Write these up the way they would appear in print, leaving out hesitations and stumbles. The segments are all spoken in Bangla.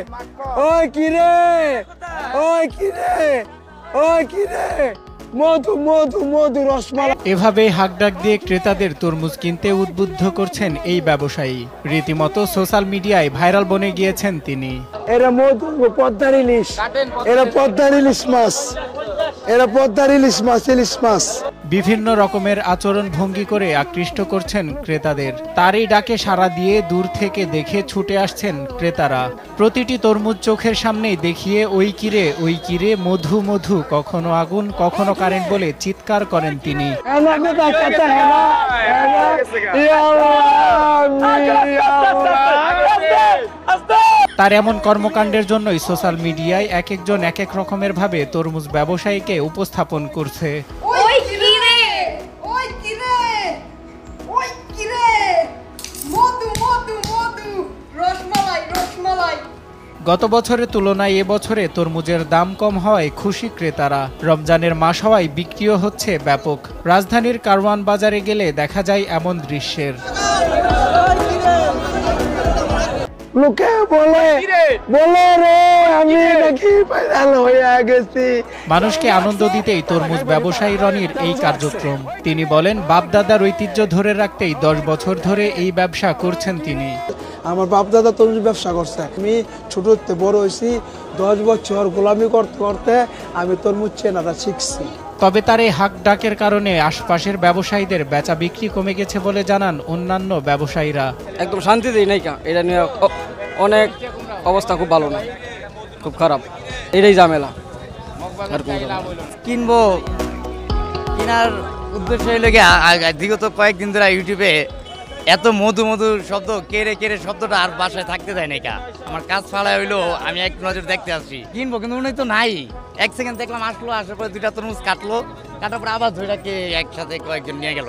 ওই কিরে, ওই কিরে, ওই কিরে, মধু মধু মধু রসমালাই। এভাবে হাঁকডাক দিয়ে ক্রেতাদের তরমুজ কিনতে উদ্বুদ্ধ করছেন এই ব্যবসায়ী। রীতিমতো সোশ্যাল মিডিয়ায় ভাইরাল বনে গিয়েছেন তিনি। এরা মধু পদ্মার ইলিশ, এরা পদ্মার ইলিশ মাছ, এরা পদ্মার ইলিশ মাছ, ইলিশ মাছ। বিভিন্ন রকমের আচরণ ভঙ্গি করে আকৃষ্ট করছেন ক্রেতাদের। তারই ডাকে সাড়া দিয়ে দূর থেকে দেখে ছুটে আসছেন ক্রেতারা। প্রতিটি তরমুজ চোখের সামনেই দেখিয়ে ওই কিরে মধু মধু, কখনো আগুন কখনো কারেন্ট বলে চিৎকার করেন তিনি। তার এমন কর্মকাণ্ডের জন্যই সোশ্যাল মিডিয়ায় এক একজন এক এক রকমের ভাবে তরমুজ ব্যবসায়ীকে উপস্থাপন করছে। গত বছরের তুলনায় এবছরে তরমুজের দাম কম হওয়ায় খুশি ক্রেতারা। রমজানের মাস হওয়ায় বিক্রিও হচ্ছে ব্যাপক। রাজধানীর কারওয়ান বাজারে গেলে দেখা যায় এমন দৃশ্যের। লোকে বলে রে আমি নাকি ভাইরাল হয়ে গেছি। মানুষকে আনন্দ দিতেই তরমুজ ব্যবসায়ী রনির এই কার্যক্রম। তিনি বলেন, বাপদাদার ঐতিহ্য ধরে রাখতেই 10 বছর ধরে এই ব্যবসা করছেন তিনি। আমার বাপদাদা তরমুজ ব্যবসা করছে, আমি ছোট হতে বড় হয়েছি। 10 বছর গোলামি করতে করতে আমি তরমুজ চেনাটা শিখছি। তবে তার এই হাঁক ডাকের কারণে আশপাশের ব্যবসায়ীদের বেচা বিক্রি কমে গেছে বলে জানান অন্যান্য ব্যবসায়ীরা। একদম শান্তিতেই নাই, এটা নিয়ে অনেক অবস্থা খুব ভালো না, খুব খারাপ, এটাই ঝামেলা। কিনবো, কেনার উদ্দেশ্য হইল বিগত কয়েকদিন ধরে ইউটিউবে এত মধু মধু শব্দ, কেড়ে কেড়ে শব্দটা আর বাসায় থাকতে দেয় না। আমার কাজ ফাড়ায় হইলো, আমি এক নজর দেখতে আসছি কিনবো, কিন্তু উনি তো নাই। 1 সেকেন্ড দেখলাম, আসলো, আসার পরে 2টা তরমুজ কাটলো, কাটার পরে আবার ধরে একসাথে কয়েকজন নিয়ে গেল।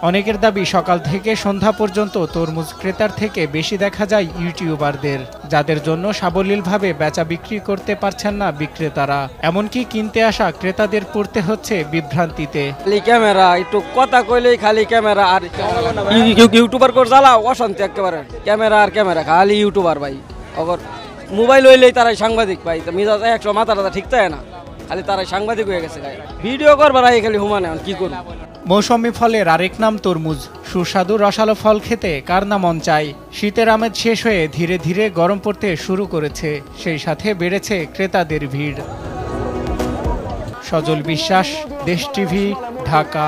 অনেকের দাবি, সকাল থেকে সন্ধ্যা পর্যন্ত তরমুজ ক্রেতার থেকে বেশি দেখা যায় ইউটিউবারদের, যাদের জন্য সাবলীলভাবে বেচা বিক্রি করতে পারছেন না বিক্রেতারা। এমনকি কিনতে আসা ক্রেতাদের পড়তে হচ্ছে বিভ্রান্তিতে। খালি ক্যামেরা, একটু কথা কইলেই খালি ক্যামেরা, আর ইউটিউবার করে জ্বালা অশান্তি একেবারে। ক্যামেরা আর ক্যামেরা, খালি ইউটিউবার ভাই। আবার মোবাইল হইলেই তারাই সাংবাদিক ভাই, মিজাজ 100 মাথা ঠিক থাকে না, খালি তারাই সাংবাদিক হয়ে গেছে। ভিডিও করবার খালি হুমানে, কি করব। মৌসুমী ফলের আরেক নাম তরমুজ। সুস্বাদু রসালো ফল খেতে কার না মন চায়। শীতের আমেজ শেষ হয়ে ধীরে ধীরে গরম পড়তে শুরু করেছে, সেই সাথে বেড়েছে ক্রেতাদের ভিড়। সজল বিশ্বাস, দেশ টিভি, ঢাকা।